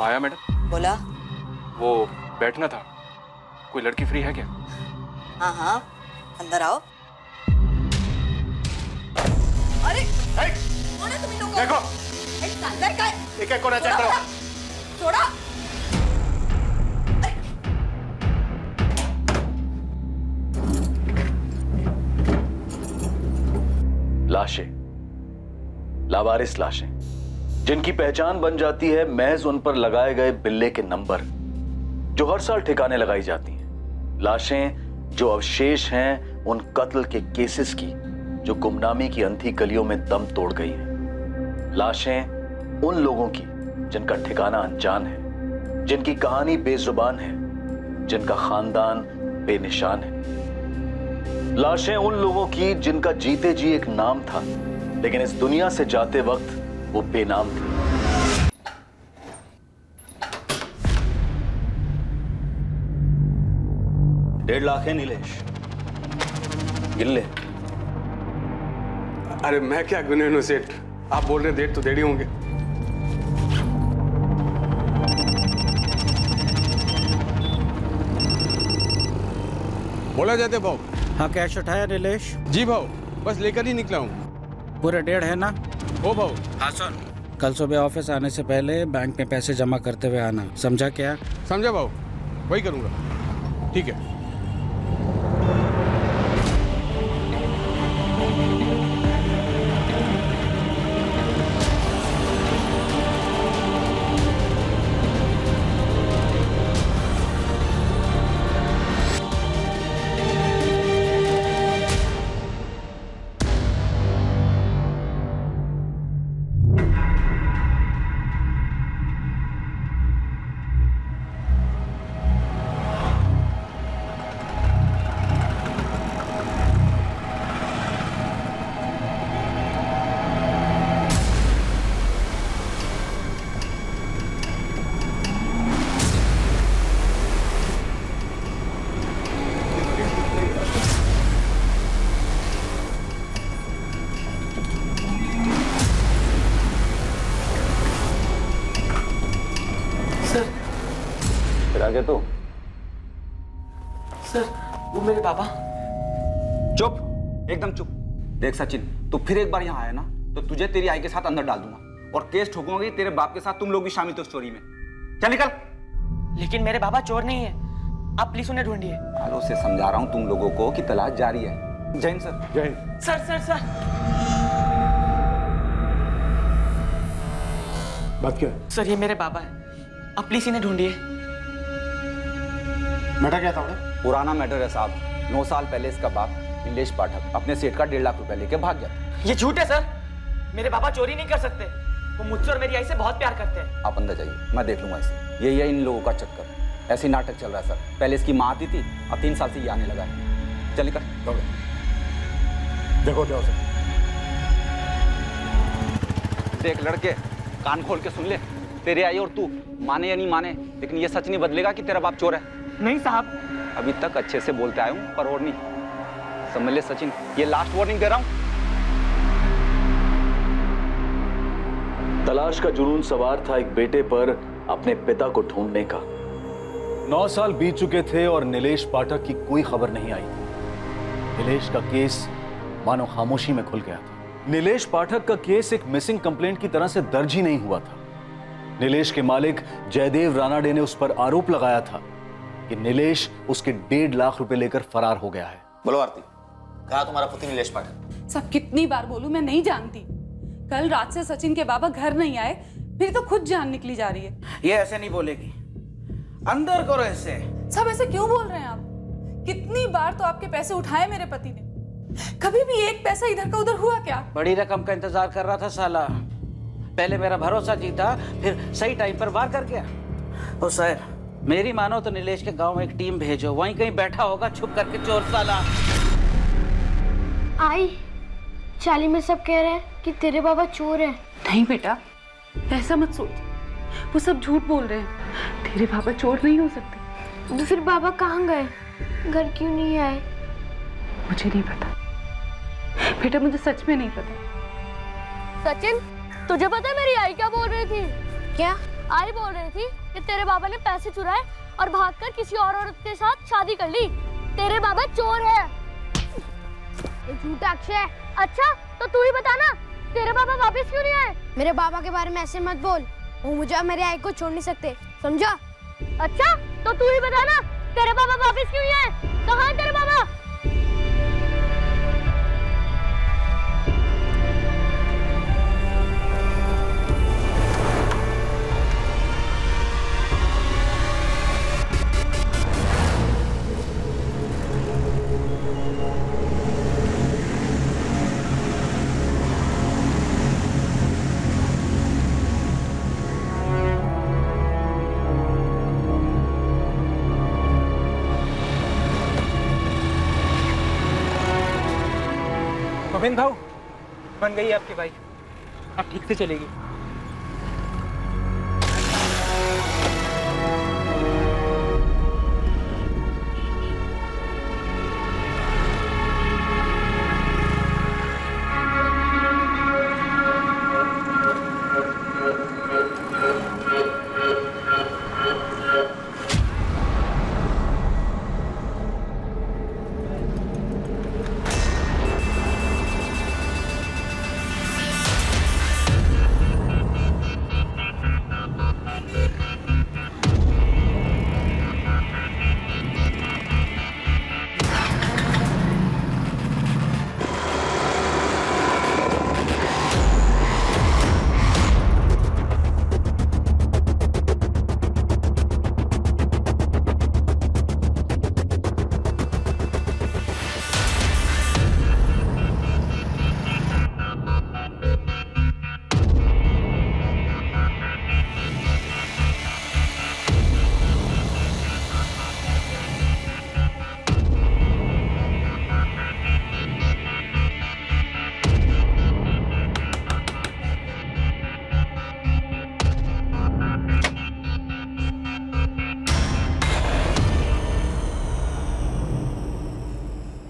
आया मैडम। बोला। वो बैठना था, कोई लड़की फ्री है क्या? हाँ हाँ, अंदर आओ। अरे कौन है तुम लोग? देखो अंदर का एक एक कोना चेक करो। छोड़ा। लाशें, लावारिस लाशें, जिनकी पहचान बन जाती है महज उन पर लगाए गए बिल्ले के नंबर, जो हर साल ठिकाने लगाई जाती हैं। लाशें जो अवशेष हैं उन कत्ल के केसेस की जो गुमनामी की अंधी गलियों में दम तोड़ गई हैं। लाशें उन लोगों की जिनका ठिकाना अनजान है, जिनकी कहानी बेजुबान है, जिनका खानदान बेनिशान है। लाशें उन लोगों की जिनका जीते जी एक नाम था, लेकिन इस दुनिया से जाते वक्त वो बेनाम थे। $1.5 लाख है नीलेश, गिन ले। अरे मैं क्या गुनहगार सेठ, आप बोल रहे 1.5 तो 1.5 ही होंगे। बोला जाते भाव। हाँ, कैश उठाया नीलेश? जी भाव, बस लेकर ही निकला हूँ। पूरे 1.5 है ना? हो भाव। हाँ सुन, कल सुबह ऑफिस आने से पहले बैंक में पैसे जमा करते हुए आना, समझा क्या? समझा भाव, वही करूँगा। ठीक है। फिर आगे तो सर, वो मेरे पापा। चुप, एकदम चुप। देख सचिन, तू फिर एक बार यहाँ आया ना तो तुझे तेरी आई के साथ अंदर डाल दूंगा और केस ठोकूंगा कि तेरे बाप के साथ तुम लोग भी शामिल थे उस चोरी में। चल निकल। लेकिन मेरे पापा चोर नहीं है, आप प्लीज उन्हें ढूंढिए। आलो से समझा रहा हूँ तुम लोगों को कि तलाश जारी है। जय हिंद सर। जय हिंद। सर सर सर, बात क्या? सर ये मेरे पापा है, आप प्लीज इन्हें ढूंढिए। मैटर क्या था? पुराना मैटर है साहब। 9 साल पहले इसका बाप नीलेश पाठक अपने सेठ का 1.5 लाख रुपए लेके भाग गया था। ये झूठ है सर, मेरे पापा चोरी नहीं कर सकते। वो मुझसे और मेरी आई से बहुत प्यार करते हैं। आप अंदर जाइए, मैं देख लूंगा इसे। यही है इन लोगों का चक्कर। ऐसी नाटक चल रहा है सर। पहले इसकी माँ आती थी, अब 3 साल से ये आने लगा है। चल निकल। देखो जाओ सर। देख लड़के, कान खोल के सुन ले। तेरे आई और तू माने या नहीं माने, लेकिन ये सच नहीं बदलेगा कि तेरा बाप चोर है। नहीं साहब। अभी तक अच्छे से बोलते आया हूँ, पर और नहीं। समझ ले सचिन, ये लास्ट वार्निंग दे रहा हूँ। तलाश का जुनून सवार था एक बेटे पर अपने पिता को ढूंढने का। 9 साल बीत चुके थे और नीलेश पाठक की कोई खबर नहीं आई। नीलेश का केस मानो खामोशी में खुल गया था। नीलेश पाठक का केस एक मिसिंग कंप्लेंट की तरह से दर्ज ही नहीं हुआ था। नीलेश के मालिक जयदेव रानाडे ने उस पर आरोप लगाया था कि नीलेश उसके 1.5 लाख रुपए लेकर फरार हो गया है। बोलो आरती, कहा तुम्हारा पति नीलेश पाठक? सब कितनी बार बोलूं, मैं नहीं जानती। कल रात से सचिन के बाबा घर नहीं आए, मेरी तो खुद जान निकली जा रही है। ये ऐसे नहीं बोलेगी, अंदर करो ऐसे। सब ऐसे क्यों बोल रहे हैं आप? कितनी बार तो आपके पैसे उठाए मेरे पति ने, कभी भी एक पैसा इधर का उधर हुआ क्या? बड़ी रकम का इंतजार कर रहा था साला। पहले मेरा भरोसा जीता, फिर सही टाइम पर वार कर गया। ओ सर, मेरी मानो तो नीलेश के गांव में एक टीम भेजो, वहीं कहीं बैठा होगा छुप करके चोर साला। आई, चाली में सब कह रहे हैं कि तेरे बाबा चोर हैं। नहीं बेटा, ऐसा मत सोच, वो सब झूठ बोल रहे हैं। तेरे बाबा चोर नहीं हो सकते। तो फिर बाबा कहाँ गए? घर क्यों नहीं आए? मुझे नहीं पता बेटा, मुझे सच में नहीं पता। सचिन, तुझे पता है मेरी आई क्या बोल रही थी? क्या? आई बोल रही थी कि तेरे बाबा ने पैसे चुराए और भागकर किसी और औरत के साथ शादी कर ली। तेरे बाबा चोर है। ये झूठा अक्षय। अच्छा तो तू ही बता ना, तेरे बाबा वापस क्यों नहीं आए? मेरे बाबा के बारे में ऐसे मत बोल, वो मुझे और मेरे आई को छोड़ नहीं सकते, समझा? अच्छा तो तू ही बता ना, तेरे बाबा वापस क्यों नहीं आए? कहाँ है तेरे बाबा? गोविंद भाऊ, बन गई आपकी बाइक, अब ठीक से चलेगी।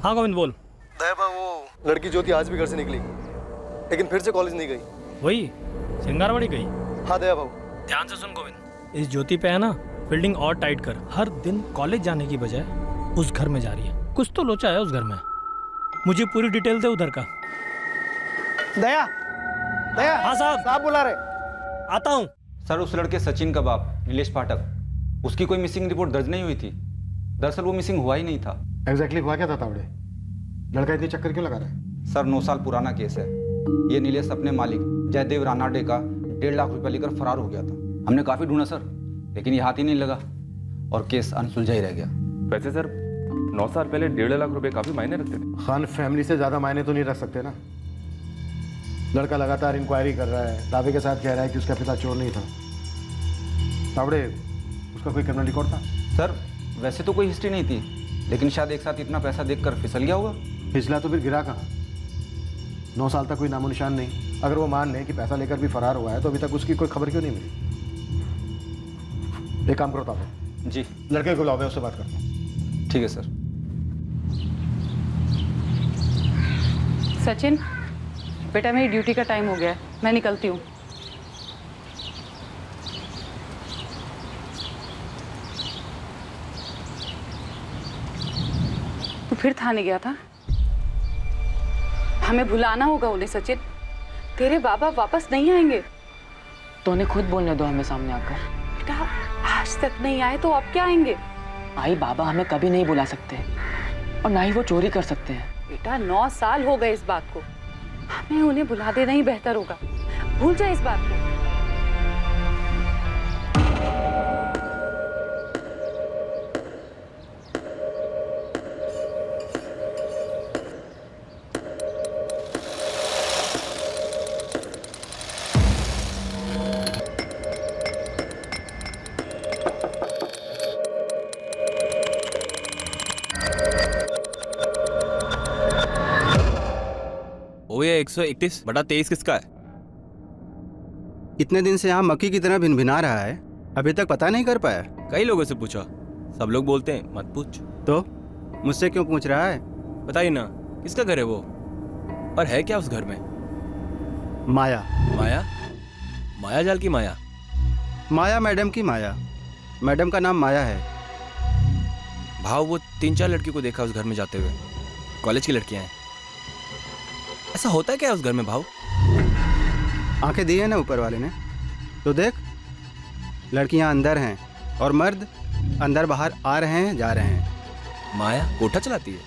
हाँ गोविंद बोल। दया वो लड़की ज्योति आज भी घर से निकली, लेकिन फिर से कॉलेज नहीं गई। वही सिंगारवाड़ी गई? हाँ दया बाबू। ध्यान से सुन गोविंद, इस ज्योति पे है ना फील्डिंग और टाइट कर। हर दिन कॉलेज जाने की बजाय उस घर में जा रही है, कुछ तो लोचा है उस घर में। मुझे पूरी डिटेल दे उधर का। दया, दया। हाँ साहब बुला रहे। आता हूँ। सर उस लड़के सचिन का बाप नीलेश पाठक, उसकी कोई मिसिंग रिपोर्ट दर्ज नहीं हुई थी। दरअसल वो मिसिंग हुआ ही नहीं था। एग्जैक्टली हुआ क्या था तावड़े? लड़का इतनी चक्कर क्यों लगा रहा है? सर 9 साल पुराना केस है। ये नीलेश अपने मालिक जयदेव रानाडे का 1.5 लाख रुपया लेकर फरार हो गया था। हमने काफी ढूंढा सर, लेकिन ये हाथ ही नहीं लगा और केस अनसुलझा ही रह गया। वैसे सर 9 साल पहले 1.5 लाख रुपए काफी मायने रखते थे। खान फैमिली से ज्यादा मायने तो नहीं रख सकते ना। लड़का लगातार इंक्वायरी कर रहा है, दावे के साथ कह रहा है कि उसका पिता चोर नहीं था। तावड़े, उसका कोई क्रिमिनल रिकॉर्ड था? सर वैसे तो कोई हिस्ट्री नहीं थी, लेकिन शायद एक साथ इतना पैसा देखकर फिसल गया होगा। फिसला तो फिर गिरा कहाँ? 9 साल तक कोई नामो निशान नहीं। अगर वो मान ले कि पैसा लेकर भी फरार हुआ है तो अभी तक उसकी कोई खबर क्यों नहीं मिली? एक काम करो तावड़े जी, लड़के को लाओ, मैं उससे बात करता हूँ। ठीक है सर। सचिन बेटा, मेरी ड्यूटी का टाइम हो गया है, मैं निकलती हूँ। तू फिर थाने गया था? हमें भुलाना होगा उन्हें सचिन। तेरे बाबा वापस नहीं आएंगे। तो उन्हें खुद बोलने दो हमें सामने आकर। बेटा आज तक नहीं आए तो अब क्या आएंगे? आई बाबा हमें कभी नहीं बुला सकते और ना ही वो चोरी कर सकते हैं। बेटा 9 साल हो गए इस बात को, हमें उन्हें बुला देना ही बेहतर होगा। भूल जाए इस बात को। ये 131/23 किसका है? इतने दिन से यहाँ मक्खी की तरह भिनभिना रहा है, अभी तक पता नहीं कर पाया। कई लोगों से पूछा, सब लोग बोलते हैं मत पूछ। तो मुझसे क्यों पूछ रहा है? बताइए ना, किसका घर है वो और है क्या उस घर में? माया। माया? माया जाल की माया? माया मैडम की माया। मैडम का नाम माया है। भाव वो 3-4 लड़की को देखा उस घर में जाते हुए, कॉलेज की लड़कियां हैं। ऐसा होता है क्या उस घर में भाव? आंखें दी है ना ऊपर वाले ने, तो देख, लड़कियां अंदर हैं और मर्द अंदर बाहर आ रहे हैं, जा रहे हैं। माया कोठा चलाती है?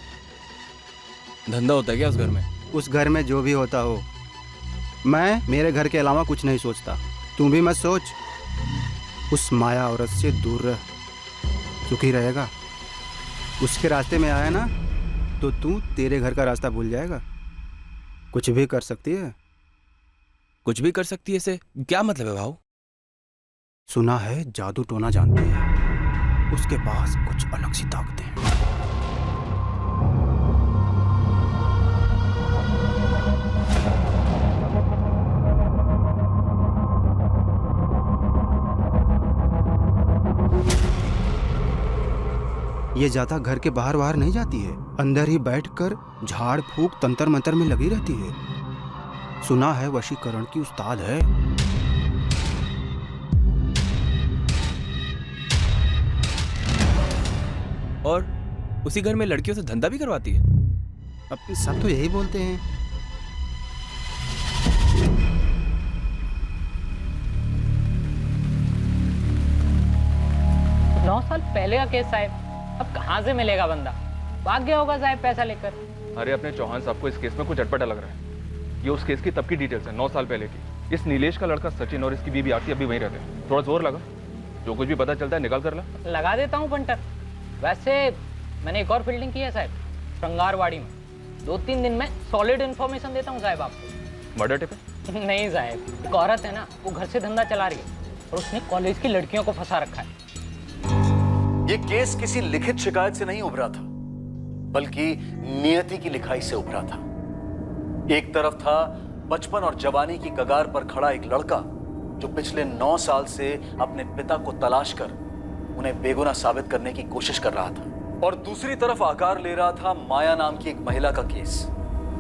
धंधा होता है क्या उस घर में? उस घर में जो भी होता हो, मैं मेरे घर के अलावा कुछ नहीं सोचता। तू भी मत सोच। उस माया औरत से दूर रह, सुखी रहेगा। उसके रास्ते में आया ना तो तू तेरे घर का रास्ता भूल जाएगा। कुछ भी कर सकती है। कुछ भी कर सकती है से क्या मतलब है भाव? सुना है जादू टोना जानती है, उसके पास कुछ अलग सी ताकतें हैं। ये ज्यादा घर के बाहर बाहर नहीं जाती है, अंदर ही बैठकर झाड़ फूक तंत्र मंत्र में लगी रहती है। सुना है वशीकरण की उस्ताद है। और उसी घर में लड़कियों से धंधा भी करवाती है? अब सब तो यही बोलते हैं। 9 साल पहले का केस साहब, अब कहाँ से मिलेगा बंदा? भाग गया होगा साहब पैसा लेकर। अरे अपने चौहान साहब को इस केस में कुछ अटपटा लग रहा है। ये उस केस की तब की डिटेल्स है, 9 साल पहले की। इस नीलेश का लड़का सचिन और इसकी बीवी आरती अभी वहीं रहते हैं। थोड़ा जोर लगा, जो कुछ भी पता चलता है निकाल कर ला। लगा देता हूँ पंटर। वैसे मैंने एक और फील्डिंग की है साहब, श्रृंगारवाड़ी में। 2-3 दिन में सॉलिड इन्फॉर्मेशन देता हूँ साहब आपको। Murder tip? नहीं साहब, एक औरत है ना, वो घर से धंधा चला रही है और उसने कॉलेज की लड़कियों को फंसा रखा है। ये केस किसी लिखित शिकायत से नहीं उभरा था, बल्कि नियति की लिखाई से उभरा था। एक तरफ था बचपन और जवानी की कगार पर खड़ा एक लड़का जो पिछले 9 साल से अपने पिता को तलाश कर उन्हें बेगुनाह साबित करने की कोशिश कर रहा था, और दूसरी तरफ आकार ले रहा था माया नाम की एक महिला का केस,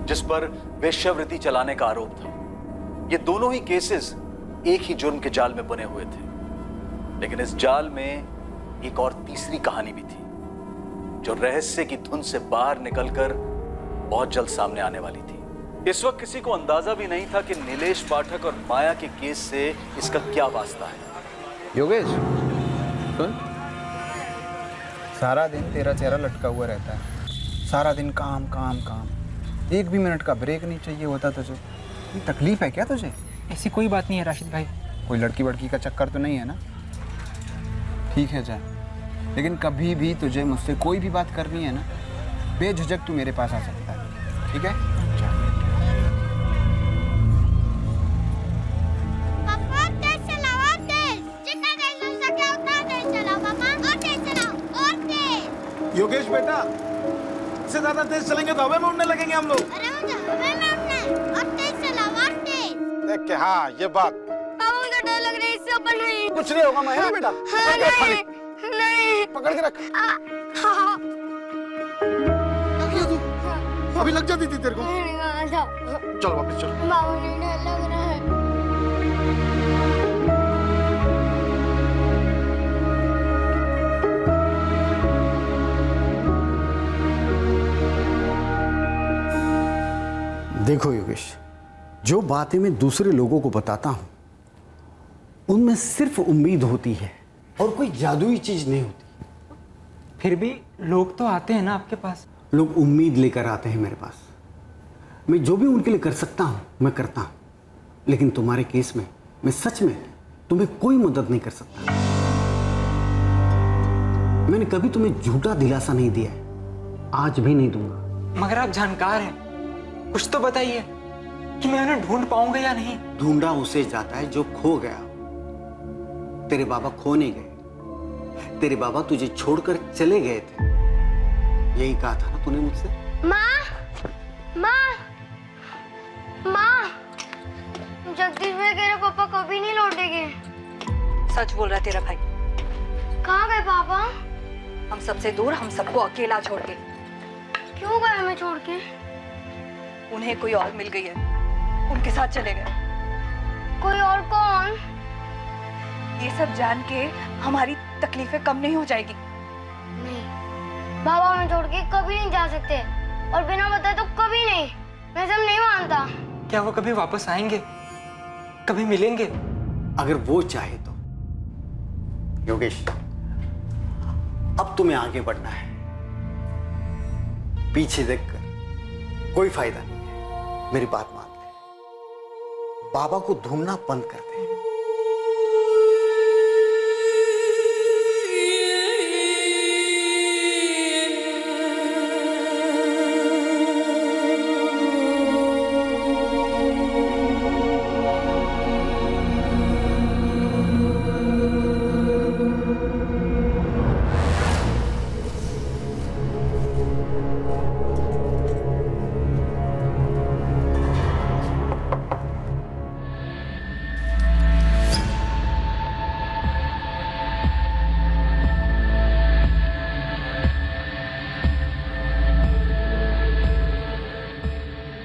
जिस पर वेश्यावृत्ति चलाने का आरोप था। ये दोनों ही केसेस एक ही जुर्म के जाल में बने हुए थे, लेकिन इस जाल में एक और तीसरी कहानी भी थी, जो रहस्य की धुन से बाहर निकलकर बहुत जल्द सामने आने वाली थी। इस वक्त किसी को अंदाजा भी नहीं था कि नीलेश पाठक और माया के केस से इसका क्या वास्ता है। योगेश सुन, सारा दिन तेरा चेहरा लटका हुआ रहता है। सारा दिन काम काम काम, एक भी मिनट का ब्रेक नहीं चाहिए होता तुझे। ये तकलीफ है क्या तुझे? ऐसी कोई बात नहीं है राशिद भाई। कोई लड़की वड़की का चक्कर तो नहीं है ना? ठीक है जा, लेकिन कभी भी तुझे मुझसे कोई भी बात करनी है ना, बेझिझक तू मेरे पास आ सकता है, ठीक है? पापा तेज चलाओ, तेज। जितना तेज हो सके उतना तेज चलाओ पापा, और तेज चलाओ, और तेज। योगेश बेटा, इससे ज्यादा तेज चलेंगे तो हवा में उड़ने लगेंगे हम लोग। अरे मुझे हवा में उड़ना है, और तेज चलाओ, और तेज। देख के, हाँ ये बात। पापा मुझे डर लग रहा है, इससे ऊपर नहीं। कुछ नहीं होगा महेश बेटा। हाँ, नहीं, नहीं। पकड़ के रख। हाँ। क्या किया तू? अभी लग जाती थी तेरे को। चल वापस चल। बाबू ने डर लग रहा है। देखो योगेश, जो बातें मैं दूसरे लोगों को बताता हूं, उनमें सिर्फ उम्मीद होती है और कोई जादुई चीज नहीं होती। फिर भी लोग तो आते हैं ना आपके पास। लोग उम्मीद लेकर आते हैं मेरे पास। मैं जो भी उनके लिए कर सकता हूं मैं करता हूं, लेकिन तुम्हारे केस में मैं सच में तुम्हें कोई मदद नहीं कर सकता। मैंने कभी तुम्हें झूठा दिलासा नहीं दिया है, आज भी नहीं दूंगा। मगर आप जानकार हैं, कुछ तो बताइए कि मैं उन्हें ढूंढ पाऊंगा या नहीं। ढूंढा उसे जाता है जो खो गया। तेरे बाबा खो नहीं गए, तेरे बाबा तुझे छोड़कर चले गए थे। यही कहा था ना तूने मुझसे। माँ, माँ, माँ, जगदीश भाई कह रहे पापा कभी नहीं लौटेंगे। सच बोल रहा है तेरा भाई। कहाँ गए पापा? हम सबसे दूर, हम सबको अकेला छोड़ के। क्यों गए हमें छोड़ के? उन्हें कोई और मिल गई है, उनके साथ चले गए। कोई और कौन? ये सब जान के हमारी तकलीफें कम नहीं हो जाएगी। नहीं, बाबा हमें छोड़ के कभी नहीं जा सकते और बिना बताए तो कभी नहीं। मैं सब नहीं मानता। क्या वो कभी वापस आएंगे, कभी मिलेंगे? अगर वो चाहे तो। योगेश, अब तुम्हें आगे बढ़ना है। पीछे देखकर कोई फायदा नहीं है। मेरी बात मान ले, बाबा को ढूंढना बंद कर दे।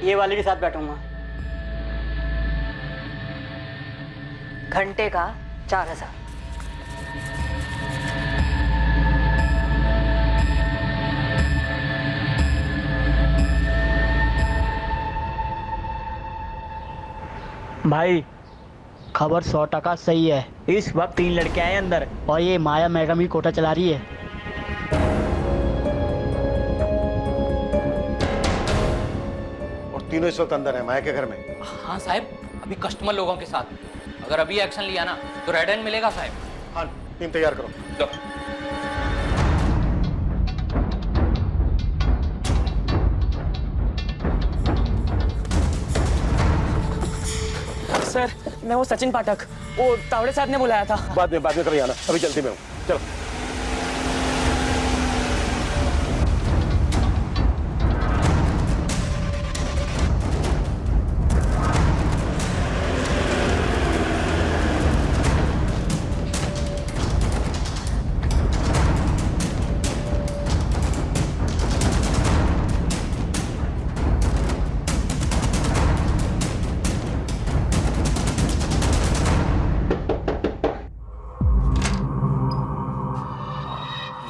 ये वाले के साथ बैठूंगा। घंटे का 4000। भाई खबर 100% सही है। इस वक्त 3 लड़के आए अंदर और ये माया मैडम ही कोटा चला रही है। और तीनों इस वक्त अंदर है माया के घर में। हाँ साहब, अभी कस्टमर लोगों के साथ। अगर अभी एक्शन लिया ना तो रेड हैंड मिलेगा साहब। हाँ, टीम तैयार करो। जाओ। सर, मैं वो सचिन पाठक, वो तावड़े साहब ने बुलाया था। बाद में कभी आना, अभी जल्दी में हूँ। चलो।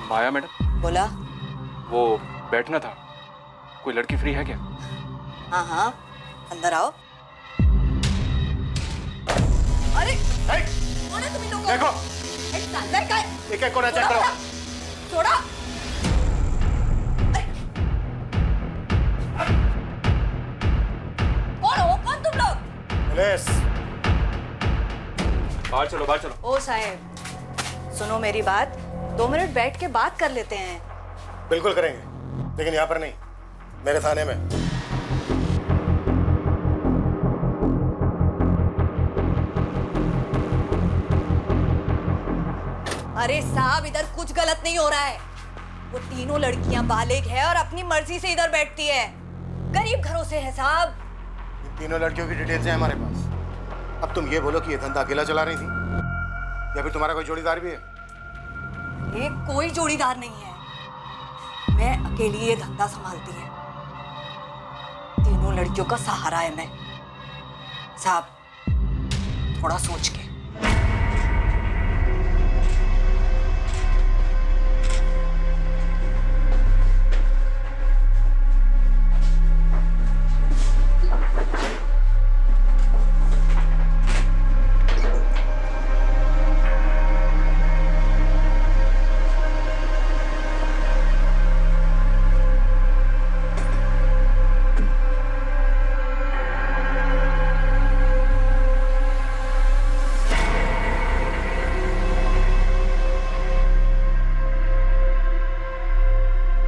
माया मैडम, बोला। वो बैठना था, कोई लड़की फ्री है क्या? हाँ हाँ, अंदर आओ। अरे कौन है तुम लोग? देखो, अंदर का एक कोना चेक करो। छोड़ा। कौन हो? कौन तुम लोग? पुलिस। बाहर चलो, बाहर चलो। ओ साहब, सुनो मेरी बात, 2 मिनट बैठ के बात कर लेते हैं। बिल्कुल करेंगे, लेकिन यहाँ पर नहीं, मेरे थाने में। अरे साहब, इधर कुछ गलत नहीं हो रहा है। वो तीनों लड़कियां बालिग है और अपनी मर्जी से इधर बैठती है। गरीब घरों से है साहब। इन तीनों लड़कियों की डिटेल्स हैं हमारे पास। अब तुम ये बोलो कि ये धंधा अकेला चला रही थी या फिर तुम्हारा कोई जोड़ीदार भी है? ये कोई जोड़ीदार नहीं है, मैं अकेली ये धंधा संभालती है। तीनों लड़कियों का सहारा है मैं। साहब, थोड़ा सोच के।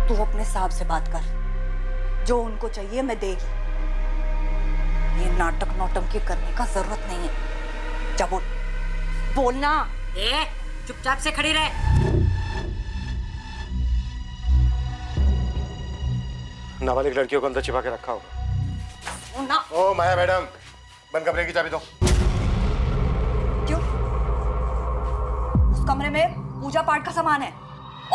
तू अपने साहब से बात कर, जो उनको चाहिए मैं देगी। ये नाटक नौटंकी करने का जरूरत नहीं है। जा बोल, बोलना। चुपचाप से खड़ी रहे। नाबालिग लड़कियों को अंदर छिपा के रखा होगा। ना। ओ माया मैडम, बंद कमरे की चाबी दो। क्यों? उस कमरे में पूजा पाठ का सामान है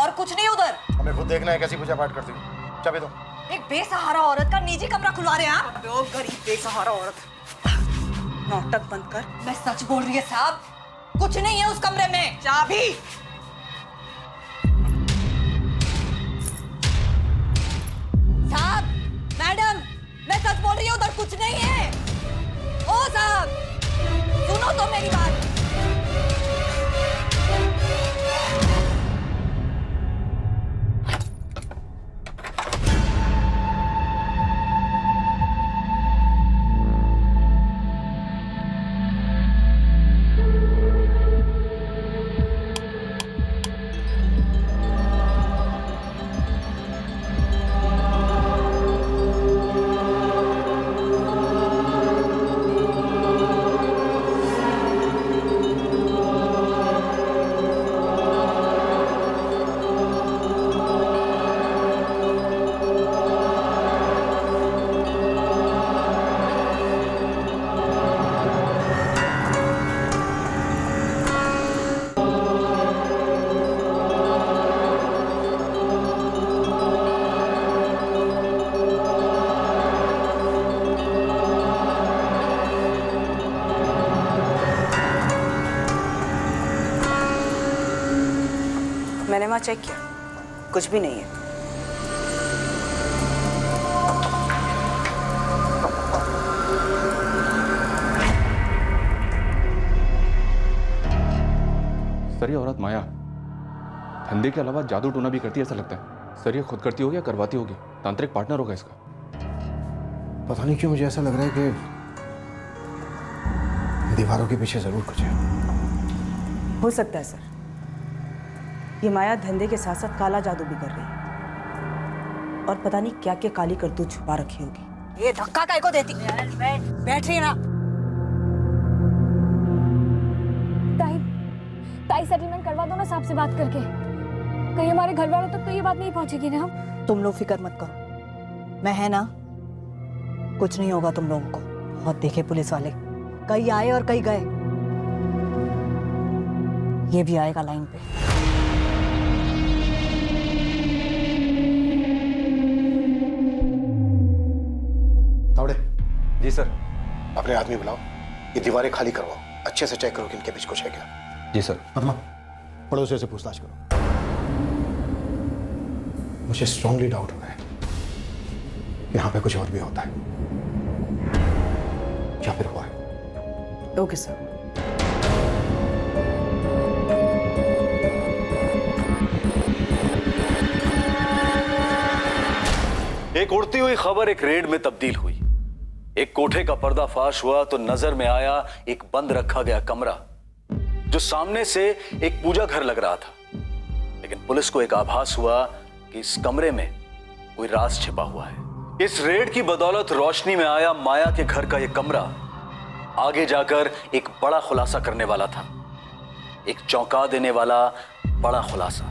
और कुछ नहीं उधर। हमें खुद देखना है कैसी पूजा पाठ करती हो। चाबी दो। एक बेसहारा औरत का निजी कमरा खुलवा रहे हैं आप? गरीब बेसहारा औरत। नाटक बंद कर, मैं सच बोल रही है साहब। कुछ नहीं है उस कमरे में। चाबी। साहब, मैडम, मैं सच बोल रही हूँ, उधर कुछ नहीं है। ओ साहब, सुनो तो मेरी बात। मैंने वहां चेक किया, कुछ भी नहीं है। सर ये औरत माया धंधे के अलावा जादू टोना भी करती है ऐसा लगता है। सर ये खुद करती होगी या करवाती होगी? तांत्रिक पार्टनर होगा इसका। पता नहीं क्यों मुझे ऐसा लग रहा है कि दीवारों के पीछे जरूर कुछ है। हो सकता है सर, ये माया धंधे के साथ साथ काला जादू भी कर रही है और पता नहीं क्या क्या काली करतूत छुपा रखी होगी। ये धक्का काय को देती? बैठ रही है ना। ताई सेटलमेंट करवा दो ना साहब से बात करके। कहीं हमारे घर वालों तक तो ये बात नहीं पहुंचेगी ना। तुम लोग फिक्र मत करो, मैं है ना, कुछ नहीं होगा तुम लोगों को। बहुत देखे पुलिस वाले, कहीं आए और कहीं गए। ये भी आएगा लाइन पे। तावड़े। जी सर। अपने आदमी बुलाओ, ये दीवारें खाली करवाओ, अच्छे से चेक करो कि इनके बीच कुछ है क्या। जी सर। पद्मा, पड़ोसियों से पूछताछ करो। मुझे स्ट्रांगली डाउट हो रहा है यहाँ पे कुछ और भी होता है या फिर हुआ है। Okay sir. एक उड़ती हुई खबर एक रेड में तब्दील हुई। एक कोठे का पर्दाफाश हुआ तो नजर में आया एक बंद रखा गया कमरा जो सामने से एक पूजा घर लग रहा था। लेकिन पुलिस को एक आभास हुआ कि इस कमरे में कोई राज छिपा हुआ है। इस रेड की बदौलत रोशनी में आया माया के घर का यह कमरा आगे जाकर एक बड़ा खुलासा करने वाला था, एक चौंका देने वाला बड़ा खुलासा।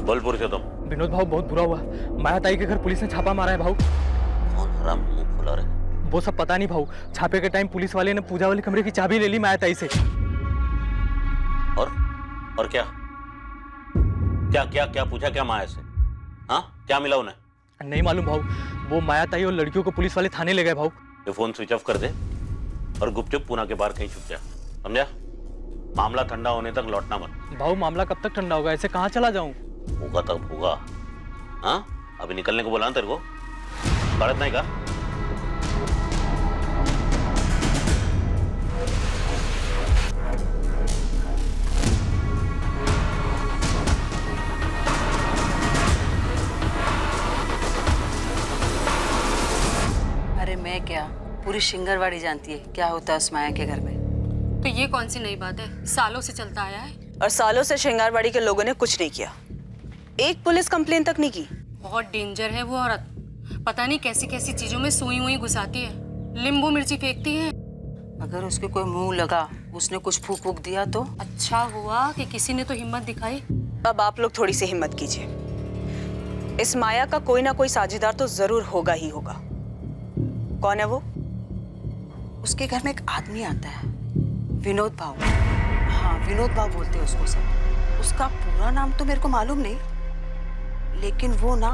बोल पुरुषोत्तम। विनोद भाव बहुत बुरा हुआ। माया ताई के घर पुलिस ने छापा मारा है भाऊ। कौन हराम मुंह खुला रहे? वो सब पता नहीं भाऊ। छापे के टाइम पुलिस वाले ने पूजा वाले कमरे की चाबी ले ली माया ताई से। और क्या क्या क्या क्या पूछा क्या माया से? हाँ, क्या मिला उन्हें? नहीं मालूम भाऊ। वो माया ताई और लड़कियों को पुलिस वाले थाने ले गए भाऊ। ये फोन स्विच ऑफ कर दे और गुपचुप पूना के बाहर कहीं छुप जा, समझा? मामला ठंडा होने तक लौटना मत। भाऊ मामला कब तक ठंडा होगा? ऐसे कहाँ चला जाऊं? होगा तब होगा। हाँ, अभी निकलने को बोला ना तेरे को, गलत नहीं का? अरे मैं क्या, पूरी शिंगरवाड़ी जानती है क्या होता है उस माया के घर में। तो ये कौन सी नई बात है? सालों से चलता आया है। और सालों से शिंगारवाड़ी के लोगों ने कुछ नहीं किया, एक पुलिस कंप्लेन तक नहीं की। बहुत डेंजर है वो औरत। पता नहीं कैसी कैसी चीजों में सुई हुई घुसाती है, नींबू मिर्ची फेंकती है। अगर उसके कोई मुंह लगा, उसने कुछ फूक फूक दिया तो? अच्छा हुआ कि किसी ने तो हिम्मत दिखाई। अब आप लोग थोड़ी सी हिम्मत कीजिए, इस माया का कोई ना कोई साझेदार तो जरूर होगा ही होगा। कौन है वो? उसके घर में एक आदमी आता है, विनोद भाव। हाँ, विनोद भाव बोलते हैं उसको सब। उसका पूरा नाम तो मेरे को मालूम नहीं, लेकिन वो ना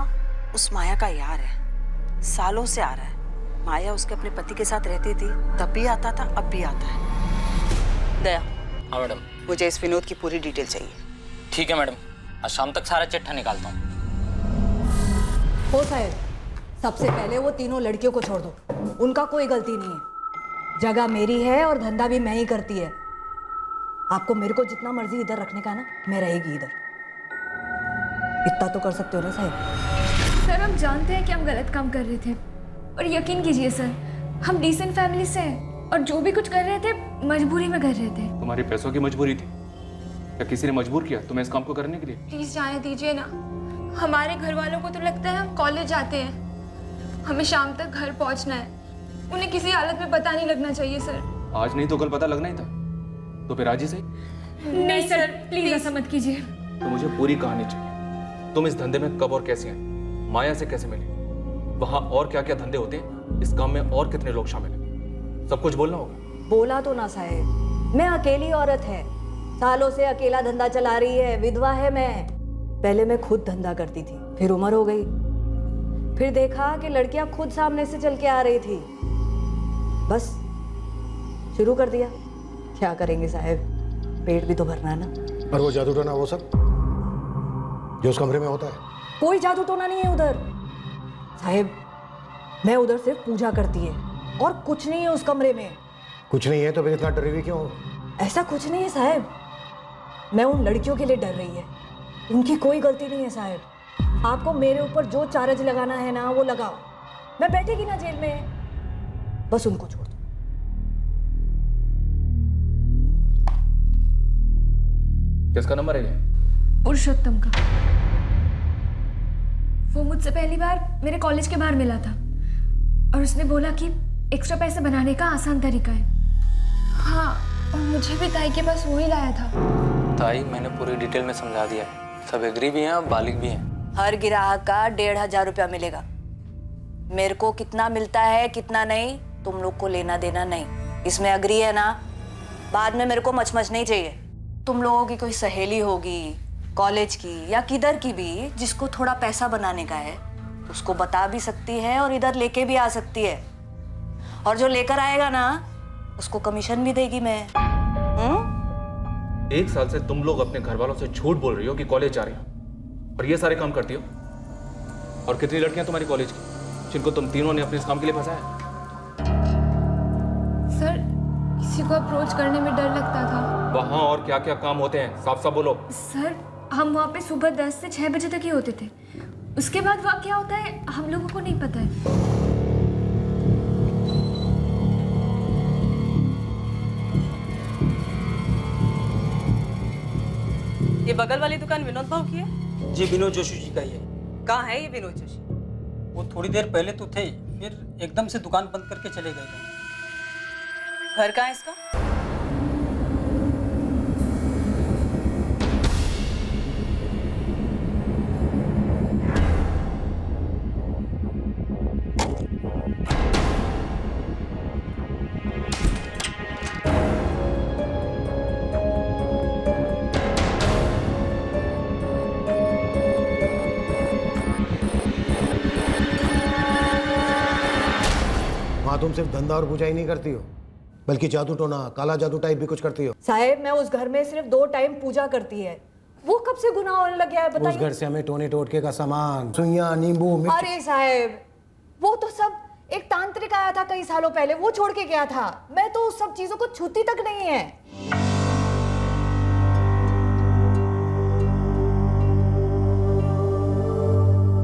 उस माया का यार है, सालों से आ रहा है। माया उसके अपने पति के साथ रहती थी, तब भी आता था, अब भी आता है। दया, हाँ मैडम। मुझे इस विनोद की पूरी डिटेल चाहिए। ठीक है मैडम, आज शाम तक सारा चिट्ठा निकालता हूँ। हो साहब, सबसे पहले वो तीनों लड़कियों को छोड़ दो, उनका कोई गलती नहीं है। जगह मेरी है और धंधा भी मैं ही करती है। आपको मेरे को जितना मर्जी इधर रखने का ना, मैं रहेगी इधर। इतना तो कर सकते हो ना साहब। सर हम जानते हैं कि हम गलत काम कर रहे थे, और यकीन कीजिए सर, हम डिसेंट फैमिली से हैं और जो भी कुछ कर रहे थे मजबूरी में कर रहे थे। तुम्हारी पैसों की मजबूरी थी या किसी ने मजबूर किया तुम्हें इस काम को करने के लिए? प्लीज जाने दीजिए ना। हमारे घर वालों को तो लगता है हम कॉलेज जाते हैं, हमें शाम तक घर पहुंचना है। उन्हें किसी हालत में पता नहीं लगना चाहिए सर। आज नहीं तो कल पता लगना ही था, तो फिर आज ही सही। नहीं सर, प्लीज ऐसा मत कीजिए। तो मुझे पूरी कहानी चाहिए। तुम इस धंधे में कब और कैसे आए, माया से कैसे मिले, वहां और क्या क्या धंधे होते हैं, इस काम में और कितने लोग शामिल हैं, सब कुछ बोलना होगा। बोला तो ना साहब, मैं अकेली औरत है, सालों से अकेला धंधा चला रही है, विधवा है मैं। पहले मैं खुद धंधा करती थी, फिर उम्र हो गई, फिर देखा कि लड़कियां खुद सामने से चल के आ रही थी, बस शुरू कर दिया। क्या करेंगे साहब, पेट भी तो भरना है ना। पर वो जादू टोना वो सब जो उस कमरे में होता है? कोई जादू टोना नहीं है उधर साहब, मैं उधर सिर्फ पूजा करती है और कुछ नहीं है उस कमरे में। कुछ नहीं है तो फिर इतना डरी हुई क्यों? ऐसा कुछ नहीं है साहब, मैं उन लड़कियों के लिए डर रही है, उनकी कोई गलती नहीं है साहब। आपको मेरे ऊपर जो चार्ज लगाना है ना वो लगाओ, मैं बैठेगी ना जेल में, बस उनको छोड़ दो। किसका नंबर है ये? पुरुषोत्तम का। वो मुझसे पहली बार मेरे कॉलेज के बाहर मिला था और उसने बोला कि एक्स्ट्रा पैसे बनाने का आसान तरीका है। हाँ, और मुझे भी ताई के पास वही लाया था। ताई मैंने पूरी डिटेल में समझा दिया, सब एग्री भी हैं और बालिग भी हैं। हर ग्राहक का 1500 रुपया मिलेगा। मेरे को कितना मिलता है कितना नहीं, तुम लोग को लेना देना नहीं। इसमें अग्री है ना? बाद में मेरे को मचमच नहीं चाहिए। तुम लोगों की कोई सहेली होगी कॉलेज की या किधर की भी, जिसको थोड़ा पैसा बनाने का है, उसको बता भी सकती है और इधर लेके भी आ सकती है। और जो लेकर आएगा ना, उसको कमीशन भी देगी मैं। 1 साल से तुम लोग अपने घर वालों से झूठ बोल रही हो कि कॉलेज जा रही हो, और ये सारे काम करती हो। और कितनी लड़कियां तुम्हारी कॉलेज की जिनको तुम तीनों ने अपने इस काम के लिए फंसाया? सर, किसी को अप्रोच करने में डर लगता था। वहां और क्या क्या काम होते हैं, साफ साफ बोलो। सर, हम वहाँ पे सुबह 10 से 6 बजे तक ही होते थे। उसके बाद वहाँ क्या होता है हम लोगों को नहीं पता है। ये बगल वाली दुकान विनोद भाव की है? जी, विनोद जोशी जी का ही है। कहाँ है ये विनोद जोशी? वो थोड़ी देर पहले तो थे, फिर एकदम से दुकान बंद करके चले गए थे। घर कहाँ है इसका? वहाँ तुम सिर्फ धंधा और पूजा ही नहीं करती हो, बल्कि जादू टोना, काला जादू टाइप भी कुछ करती हो। साहेब, मैं उस घर में सिर्फ 2 टाइम पूजा करती है, वो कब से गुनाह होने लग गया है बताइए? उस घर से हमें टोने टोटके का सामान, सुइयां, नींबू, मिर्च। अरे साहेब, वो तो सब एक तांत्रिक आया था कई सालों पहले, वो छोड़ के गया था। मैं तो उस सब चीजों को छूती तक नहीं है।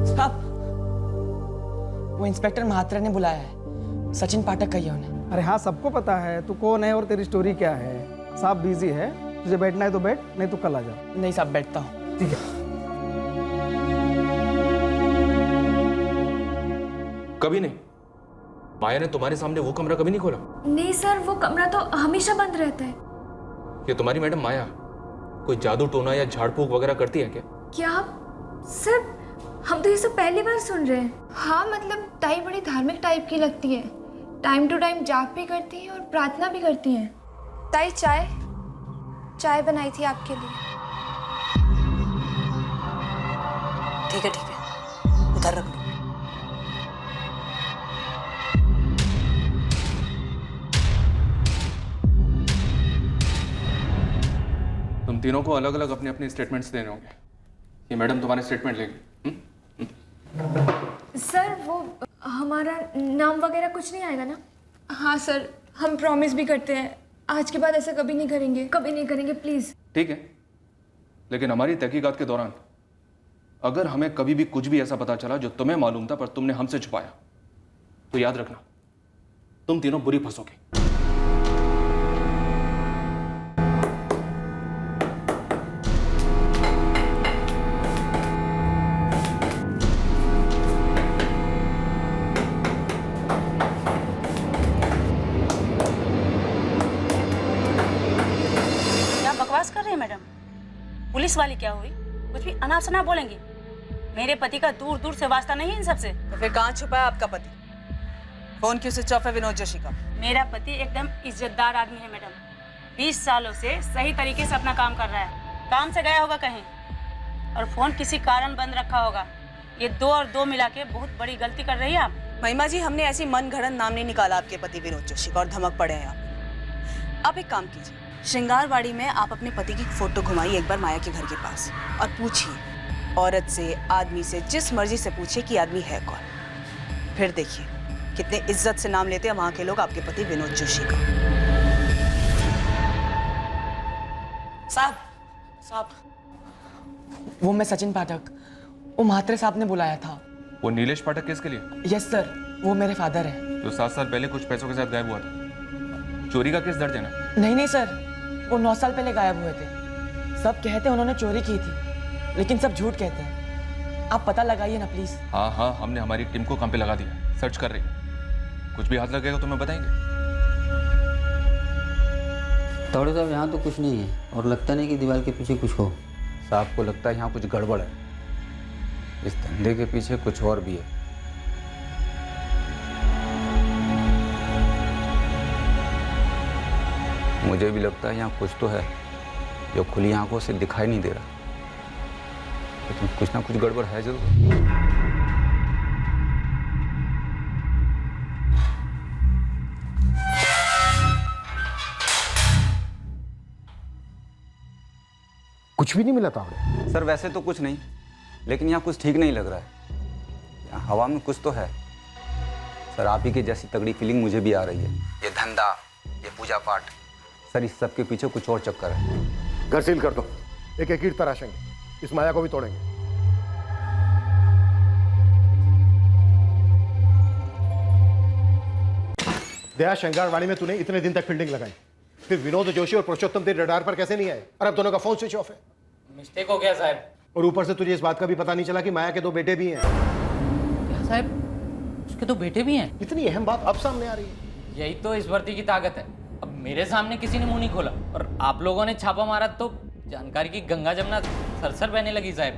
साहब, वो इंस्पेक्टर महात्रा ने बुलाया है, सचिन पाठक कहिए उन्हें। अरे हाँ, सबको पता है तू कौन है और तेरी स्टोरी क्या है। साहब बिजी है, तुझे बैठना है तो बैठ, नहीं तो कल आ जा। नहीं साहब, बैठता हूँ। ठीक है। कभी नहीं। माया ने तुम्हारे सामने वो कमरा कभी नहीं खोला? नहीं सर, वो कमरा तो हमेशा बंद रहता है। ये तुम्हारी मैडम माया कोई जादू टोना या झाड़ फूक वगैरह करती है क्या? क्या सर, हम तो ये सब पहली बार सुन रहे हैं। हाँ, मतलब ताई बड़ी धार्मिक टाइप की लगती है, टाइम टू टाइम जाप भी करती हैं और प्रार्थना भी करती हैं। ताई, चाय बनाई थी आपके लिए। ठीक है, उधर रख लो। तीनों को अलग अलग अपने अपने स्टेटमेंट्स देने होंगे। ये मैडम तुम्हारे स्टेटमेंट लेंगे। सर वो हमारा नाम वगैरह कुछ नहीं आएगा ना? हाँ सर, हम प्रॉमिस भी करते हैं आज के बाद ऐसा कभी नहीं करेंगे प्लीज। ठीक है, लेकिन हमारी तहकीकात के दौरान अगर हमें कभी भी कुछ भी ऐसा पता चला जो तुम्हें मालूम था पर तुमने हमसे छुपाया, तो याद रखना तुम तीनों बुरी फंसोगे। बकवास कर रहे हैं मैडम? पुलिस वाली क्या हुई? कुछ भी अनाप शनाप बोलेंगी? मेरे पति का दूर दूर से वास्ता नहीं है इन सबसे। तो फिर कहाँ छुपा है आपका पति? फोन क्यों स्विच ऑफ है विनोद जोशी का? मेरा पति एकदम इज्जतदार आदमी है मैडम। 20 सालों से सही तरीके से अपना काम कर रहा है। काम से गया होगा कहीं और फोन किसी कारण बंद रखा होगा। ये 2 और 2 मिला के बहुत बड़ी गलती कर रही है आप। महिमा जी, हमने ऐसी मन घड़न नाम नहीं निकाला आपके पति विनोद जोशी का और धमक पड़े हैं आप एक काम कीजिए, श्रृंगारवाड़ी में आप अपने पति की फोटो घुमाइए एक बार माया के घर के पास और पूछिए, औरत से, आदमी से, जिस मर्जी से पूछिए कि आदमी है कौन। फिर देखिए कितने इज्जत से नाम लेते हैं वहां के लोग आपके पति विनोद जोशी का। साहब, वो मैं सचिन पाठक, वो म्हात्रे साहब ने बुलाया था। वो नीलेश पाठक किसके लिए? यस सर, वो मेरे फादर है। जो 7 साल पहले कुछ पैसों के साथ गायब हुआ था। चोरी का केस दर्ज है ना? नहीं सर, वो 9 साल पहले गायब हुए थे। सब कहते हैं उन्होंने चोरी की थी, लेकिन सब झूठ कहते हैं। आप पता लगाइए ना प्लीज। हाँ, हमने हमारी टीम को काम पे लगा दिया, सर्च कर रही है। कुछ भी हाथ लगेगा तो मैं बताएंगे। तावड़े साहब, यहाँ तो कुछ नहीं है और लगता नहीं कि दीवार के पीछे कुछ हो। साहब को लगता है यहाँ कुछ गड़बड़ है। इस धंधे के पीछे कुछ और भी है। मुझे भी लगता है यहाँ कुछ तो है जो खुली आंखों से दिखाई नहीं दे रहा, लेकिन कुछ ना कुछ गड़बड़ है जरूर। कुछ भी नहीं मिला तावड़े? सर वैसे तो कुछ नहीं, लेकिन यहाँ कुछ ठीक नहीं लग रहा है। यहाँ हवा में कुछ तो है। सर आप ही की जैसी तगड़ी फीलिंग मुझे भी आ रही है। ये धंधा, ये पूजा पाठ, सर इस सब के पीछे कुछ और चक्कर है। घर सील कर दो, एक एक ईंट तराशेंगे, इस माया को भी तोड़ेंगे। दया, श्रृंगारवाड़ी में तूने इतने दिन तक फील्डिंग लगाई, फिर विनोद जोशी और पुरुषोत्तम तेरे रडार पर कैसे नहीं आए? और अब दोनों का फोन स्विच ऑफ है। मिस्टेक हो गया साहब। और ऊपर से तुझे इस बात का भी पता नहीं चला कि माया के 2 बेटे भी हैं। क्या साहब, उसके 2 बेटे भी हैं? इतनी अहम बात अब सामने आ रही है। यही तो इस भर्ती की ताकत है। अब मेरे सामने किसी ने मुंह नहीं खोला और आप लोगों ने छापा मारा तो जानकारी की गंगा जमुना सरसर बहने लगी साहब।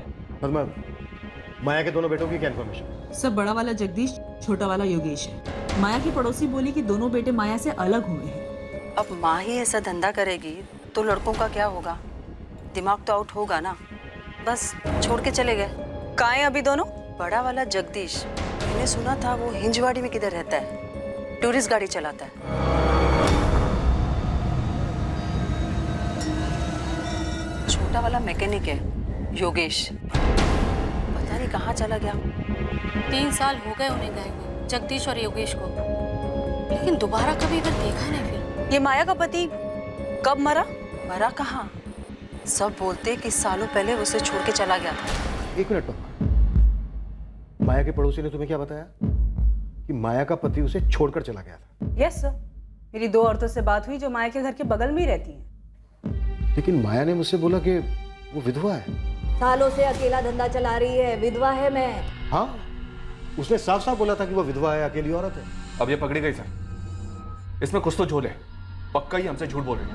माया के दोनों बेटों की क्या इन्फॉर्मेशन? सब बड़ा वाला जगदीश, छोटा वाला योगेश है। माया की पड़ोसी बोली कि दोनों बेटे माया से अलग हुए हैं। अब माँ ही ऐसा धंधा करेगी तो लड़कों का क्या होगा? दिमाग तो आउट होगा ना। बस छोड़ के चले गए। कहाँ हैं अभी दोनों? बड़ा वाला जगदीश, मैंने सुना था वो हिंजवाड़ी में किधर रहता है, टूरिस्ट गाड़ी चलाता है। छोटा वाला मैकेनिक है योगेश, पता नहीं कहाँ चला गया। 3 साल हो गए उन्हें गए हुए, जगदीश और योगेश को, लेकिन दोबारा कभी इधर देखा नहीं। फिर ये माया का पति कब मरा? मरा कहाँ? सब बोलते कि सालों पहले उसे छोड़ के चला गया था। 1 मिनट माया के पड़ोसी ने तुम्हें क्या बताया कि माया का पति उसे छोड़कर चला गया था? यस सर, मेरी 2 औरतों से बात हुई जो माया के घर के बगल में ही रहती हैं। लेकिन माया ने मुझसे बोला कि वो विधवा है। सालों से अकेला धंधा चला रही है, विधवा है मैं। हाँ, उसने साफ साफ बोला था कि वो विधवा है, अकेली औरत है। अब ये पकड़ी गई सर, इसमें कुछ तो झोल है। पक्का ही हमसे झूठ बोल रही है।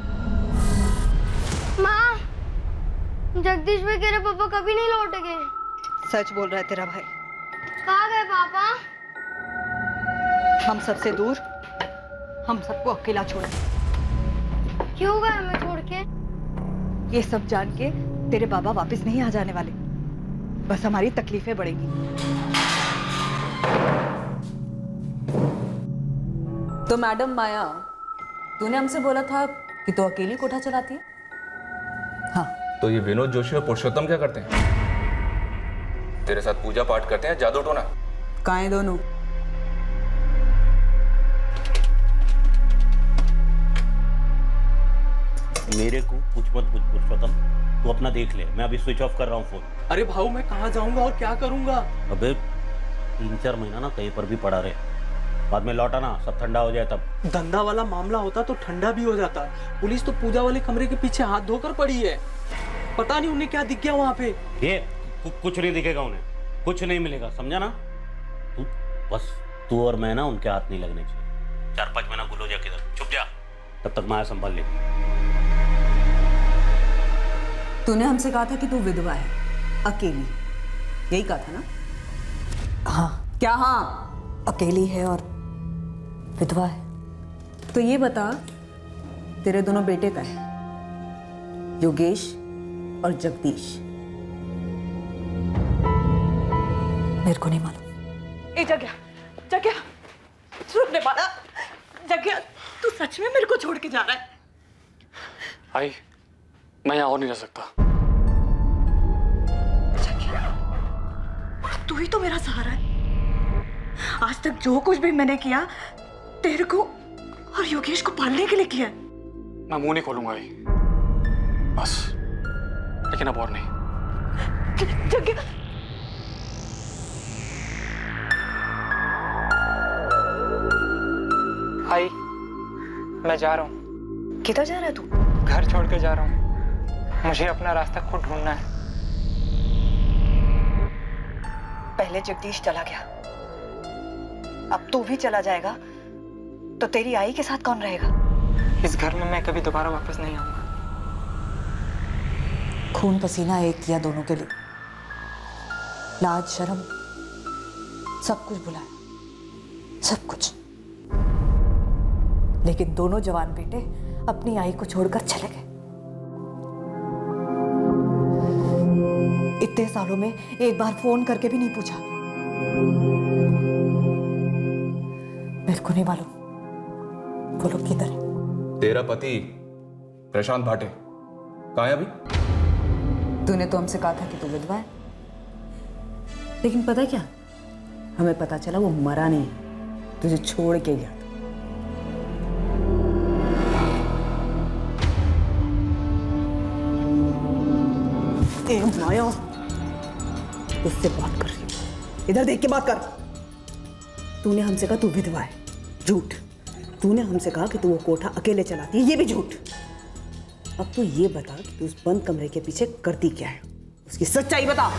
माँ, जगदीश भाई तेरे पापा कभी नहीं लौटेंगे। सच बोल रहा है तेरा भाई। कहाँ गए पापा? हम सबसे दूर, हम सबको अकेला छोड़। क्यों गए हमें छोड़ के? ये सब जान के तेरे बाबा वापस नहीं आ जाने वाले, बस हमारी तकलीफें बढ़ेंगी। तो मैडम माया, तूने हमसे बोला था कि तू अकेली कोठा चलाती है? हाँ, तो ये विनोद जोशी और पुरुषोत्तम क्या करते हैं? तेरे साथ पूजा पाठ करते हैं, जादू टोना? कहाँ हैं दोनों? मेरे को कुछ मत पूछ पुरुषोत्तम, तू अपना देख ले, मैं अभी स्विच ऑफ कर रहा हूँ फोन। अरे भाऊ मैं कहाँ जाऊंगा और क्या करूंगा? अबे 3-4 महीना ना कहीं पर भी पड़ा रहे, बाद में लौटा ना सब ठंडा हो जाए तब। धंधा वाला मामला होता तो ठंडा भी हो जाता। पुलिस तो पूजा वाले कमरे के पीछे हाथ धोकर पड़ी है, पता नहीं उन्हें क्या दिख गया वहां पे। ये कुछ नहीं दिखेगा उन्हें, कुछ नहीं मिलेगा, समझा ना? तू और मैं ना उनके हाथ नहीं लगने चाहिए। 4-5 महीना गुलो जा किधर, चुप जा, तब तक माया संभाल ले। तूने हमसे कहा था कि तू विधवा है, अकेली, यही कहा था ना? हाँ। क्या हाँ? अकेली है और विधवा है। तो ये बता, तेरे दोनों बेटे का है, योगेश और जगदीश? मेरे को नहीं मालूम। ए जग्या, जग्या, रुकने वाला, जग्या, तू सच में मेरे को छोड़ के जा रहा है? आई, मैं यहाँ और नहीं रह सकता। जग्या, तू ही तो मेरा सहारा है। आज तक जो कुछ भी मैंने किया, तेरे को और योगेश को पालने के लिए किया। मैं मुंह नहीं खोलूंगा आई, बस, लेकिन अब और नहीं। जग्या, आई, मैं जा रहा हूँ। किधर जा रहा है तू? घर छोड़ के जा रहा हूँ, मुझे अपना रास्ता खुद ढूंढना है। पहले जगदीश चला गया, अब तू भी चला जाएगा तो तेरी आई के साथ कौन रहेगा? इस घर में मैं कभी दोबारा वापस नहीं आऊंगा। खून पसीना एक किया दोनों के लिए, लाज शर्म सब कुछ भुलाया, सब कुछ। लेकिन दोनों जवान बेटे अपनी आई को छोड़कर चले गए। इतने सालों में एक बार फोन करके भी नहीं पूछा। मेरे को नहीं मालूम वो लोग किधर है। तेरा पति प्रशांत भाटे कहाँ है अभी? तूने तो हमसे कहा था कि तू विधवा है, लेकिन पता है क्या, हमें पता चला वो मरा नहीं, तुझे छोड़ के गया। माया, उससे बात कर रही हूँ, इधर देख के बात कर। तूने हमसे कहा तू विधवा है, झूठ। तूने हमसे कहा कि तू वो कोठा अकेले चलाती है, ये भी झूठ। अब तू ये बता कि तू उस बंद कमरे के पीछे करती क्या है, उसकी सच्चाई बता।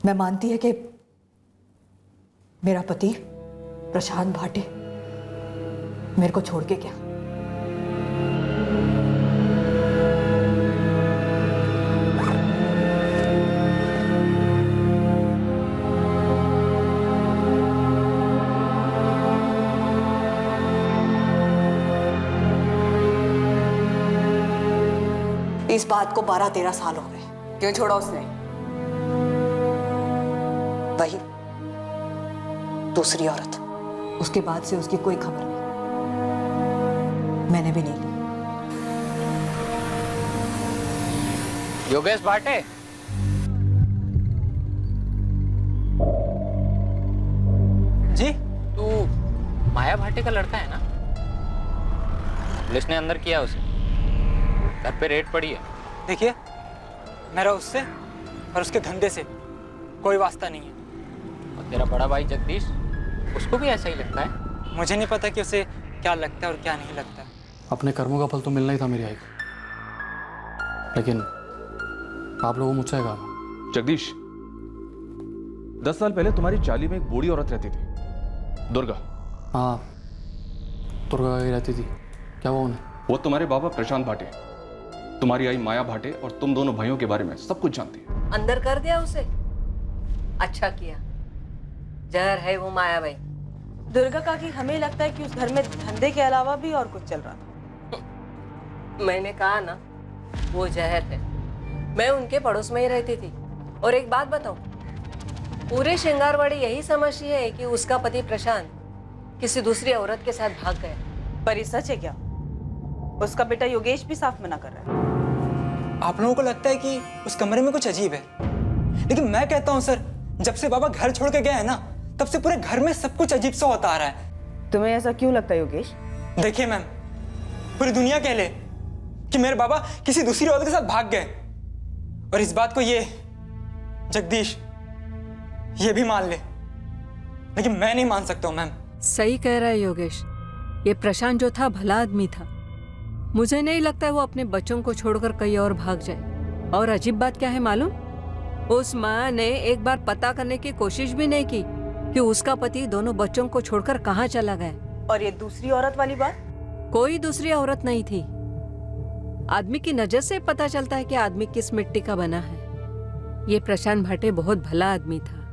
मैं मानती है कि मेरा पति प्रशांत भाटे मेरे को छोड़ के गया, इस बात को 12-13 साल हो गए। क्यों छोड़ा उसने? वही दूसरी औरत। उसके बाद से उसकी कोई खबर नहीं, मैंने भी नहीं ली। योगेश भाटे, जी? तू माया भाटे का लड़का है ना? पुलिस ने अंदर किया उसे, घर पे रेड पड़ी है। देखिए, मेरा उससे और उसके धंधे से कोई वास्ता नहीं है। और तेरा बड़ा भाई जगदीश, उसको भी ऐसा ही लगता है? मुझे नहीं पता कि उसे क्या लगता है और क्या नहीं लगता है। अपने कर्मों का फल तो मिलना ही था मेरी आई को, लेकिन आप लोगों मुझसे कहा। जगदीश, 10 साल पहले तुम्हारी चाली में एक बूढ़ी औरत रहती थी, दुर्गा। हाँ, दुर्गा ही रहती थी। क्या हुआ उन्हें? वो तुम्हारे बाबा प्रशांत भाटे, तुम्हारी आई माया भाटे और तुम दोनों भाइयों के बारे में सब कुछ जानती है। अंदर कर दिया उसे? अच्छा किया। जहर है वो माया भाई। दुर्गा काकी, हमें लगता है कि उस घर में धंधे के अलावा भी और कुछ चल रहा था। मैंने कहा ना, वो जहर है। मैं उनके पड़ोस में ही रहती थी। और एक बात बताऊं, पूरे श्रृंगारवाड़ी यही समझती है कि उसका पति प्रशांत किसी दूसरी औरत के साथ भाग गया। पर ये सच है क्या? उसका बेटा योगेश भी साफ मना कर रहा है। आप लोगों को लगता है कि उस कमरे में कुछ अजीब है, लेकिन मैं कहता हूँ सर, जब से बाबा घर छोड़ के गए हैं ना, तब से पूरे घर में सब कुछ अजीब सा होता आ रहा है। तुम्हें ऐसा क्यों लगता है योगेश? देखिए मैम, पूरी दुनिया कह ले कि मेरे बाबा किसी दूसरी औरत के साथ भाग गए, और इस बात को ये जगदीश ये भी मान ले, लेकिन मैं नहीं मान सकता हूँ मैम। सही कह रहा है योगेश, ये प्रशांत जो था भला आदमी था। मुझे नहीं लगता है वो अपने बच्चों को छोड़कर कहीं और भाग जाए। और अजीब बात क्या है मालूम? उस माँ ने एक बार पता करने की कोशिश भी नहीं की कि उसका पति दोनों बच्चों को छोड़कर कहाँ चला गया। और ये दूसरी औरत वाली बात? कोई दूसरी औरत नहीं थी। आदमी की नजर से पता चलता है कि आदमी किस मिट्टी का बना है। ये प्रशांत भाटे बहुत भला आदमी था।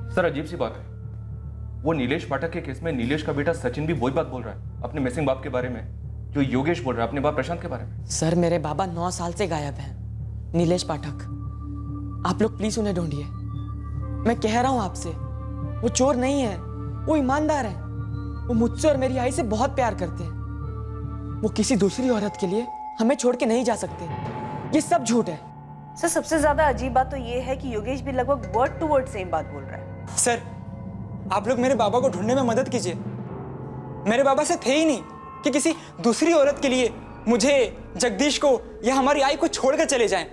सर अजीब सी बात है, वो नीलेश पाठक के केस में नीलेश का बेटा सचिन भी वही बात बोल रहा है अपने मिसिंग बाप के बारे में जो योगेश बोल रहा है अपने बाप प्रशांत के बारे में। सर मेरे बाबा 9 साल से गायब हैं, नीलेश पाठक। आप लोग प्लीज उन्हें ढूंढिए। मैं कह रहा हूं आपसे, वो चोर नहीं है, वो ईमानदार है। वो मुझसे और मेरी आई से बहुत प्यार करते हैं। वो किसी दूसरी औरत के लिए हमें छोड़ के नहीं जा सकते। ये सब झूठ है। सर सबसे ज्यादा अजीब बात तो ये है कि योगेश भी लगभग वर्ड टू वर्ड सेम बात बोल रहा है। सर आप लोग मेरे बाबा को ढूंढने में मदद कीजिए। मेरे बाबा से थे ही नहीं कि किसी दूसरी औरत के लिए मुझे, जगदीश को या हमारी आई को छोड़कर चले जाएं।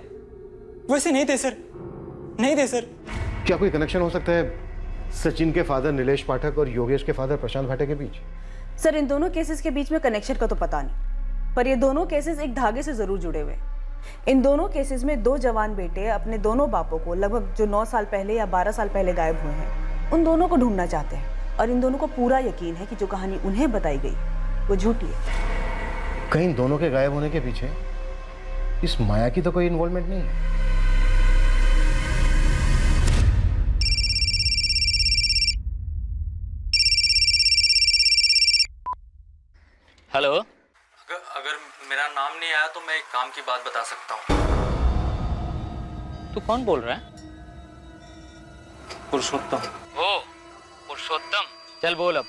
वैसे नहीं थे सर, नहीं थे सर। क्या कोई कनेक्शन हो सकता है सचिन के फादर नीलेश पाठक और योगेश के फादर प्रशांत भाटे के बीच? सर इन दोनों केसेस के बीच में कनेक्शन का तो पता नहीं, पर ये दोनों केसेस एक धागे से जरूर जुड़े हुए। इन दोनों केसेस में 2 जवान बेटे अपने दोनों बापों को लगभग जो 9 साल पहले या 12 साल पहले गायब हुए हैं, उन दोनों को ढूंढना चाहते हैं। और इन दोनों को पूरा यकीन है कि जो कहानी उन्हें बताई गई वो झूठी है। कहीं दोनों के गायब होने के पीछे इस माया की तो कोई इन्वॉल्वमेंट नहीं है? हेलो। अगर मेरा नाम नहीं आया तो मैं एक काम की बात बता सकता हूँ। तू कौन बोल रहा है? पुरुषोत्तम। ओ पुरुषोत्तम, चल बोल अब,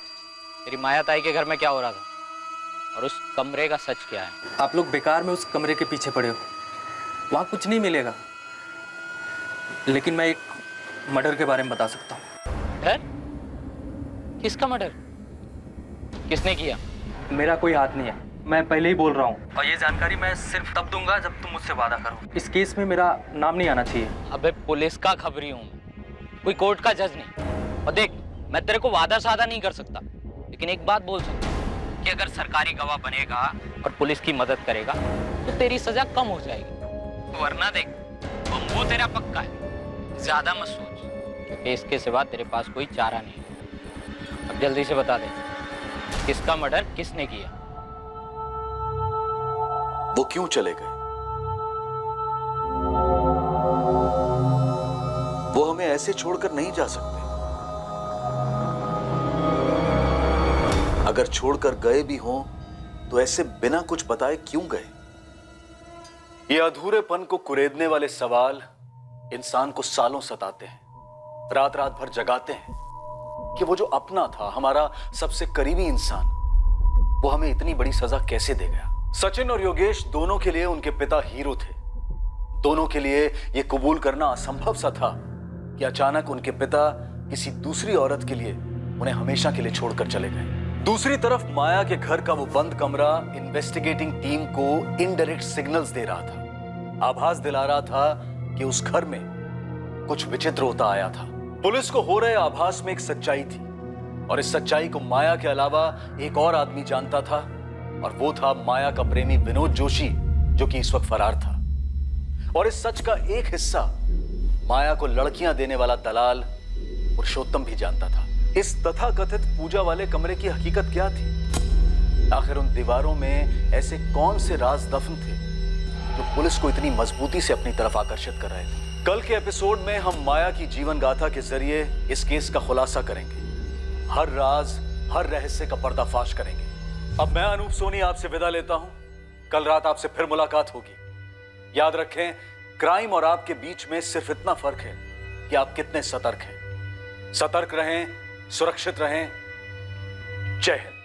तेरी माया ताई के घर में क्या हो रहा था और उस कमरे का सच क्या है? आप लोग बेकार में उस कमरे के पीछे पड़े हो, वहाँ कुछ नहीं मिलेगा। लेकिन मैं एक मर्डर के बारे में बता सकता हूँ। डर? किसका मर्डर? किसने किया? मेरा कोई हाथ नहीं है, मैं पहले ही बोल रहा हूँ। और ये जानकारी मैं सिर्फ तब दूंगा जब तुम मुझसे वादा करो। इस केस में मेरा नाम नहीं आना चाहिए। अबे पुलिस का खबरी हूँ मैं, कोई कोर्ट का जज नहीं। और देख, मैं तेरे को वादा सादा नहीं कर सकता, लेकिन एक बात बोल सकता हूँ कि अगर सरकारी गवाह बनेगा और पुलिस की मदद करेगा तो तेरी सजा कम हो जाएगी। वरना देख, वो मुंह तेरा पक्का है, ज्यादा मत सोच, क्योंकि इसके सिवा तेरे पास कोई चारा नहीं है। अब जल्दी से बता दे, किसका मर्डर किसने किया? वो क्यों चले गए? वो हमें ऐसे छोड़कर नहीं जा सकते। अगर छोड़कर गए भी हों तो ऐसे बिना कुछ बताए क्यों गए? ये अधूरेपन को कुरेदने वाले सवाल इंसान को सालों सताते हैं, रात रात भर जगाते हैं कि वो जो अपना था, हमारा सबसे करीबी इंसान, वो हमें इतनी बड़ी सजा कैसे दे गया? सचिन और योगेश दोनों के लिए उनके पिता हीरो थे। दोनों के लिए यह कबूल करना असंभव सा था कि अचानक उनके पिता किसी दूसरी औरत के लिए उन्हें हमेशा के लिए छोड़कर चले गए। दूसरी तरफ माया के घर का वो बंद कमरा इन्वेस्टिगेटिंग टीम को इनडायरेक्ट सिग्नल्स दे रहा था, आभास दिला रहा था कि उस घर में कुछ विचित्र होता आया था। पुलिस को हो रहे आभास में एक सच्चाई थी, और इस सच्चाई को माया के अलावा एक और आदमी जानता था, और वो था माया का प्रेमी विनोद जोशी, जो कि इस वक्त फरार था। और इस सच का एक हिस्सा माया को लड़कियां देने वाला दलाल पुरुषोत्तम भी जानता था। इस तथाकथित पूजा वाले कमरे की हकीकत क्या थी? आखिर उन दीवारों में ऐसे कौन से राज दफन थे जो पुलिस को इतनी मजबूती से अपनी तरफ आकर्षित कर रहे थे। कल के एपिसोड में हम माया की जीवन गाथा के जरिए इस केस का खुलासा करेंगे, हर राज हर रहस्य का पर्दाफाश करेंगे। अब मैं अनूप सोनी आपसे विदा लेता हूं, कल रात आपसे फिर मुलाकात होगी। याद रखें, क्राइम और आपके बीच में सिर्फ इतना फर्क है कि आप कितने सतर्क हैं। सतर्क रहें, सुरक्षित रहें। जय हिंद।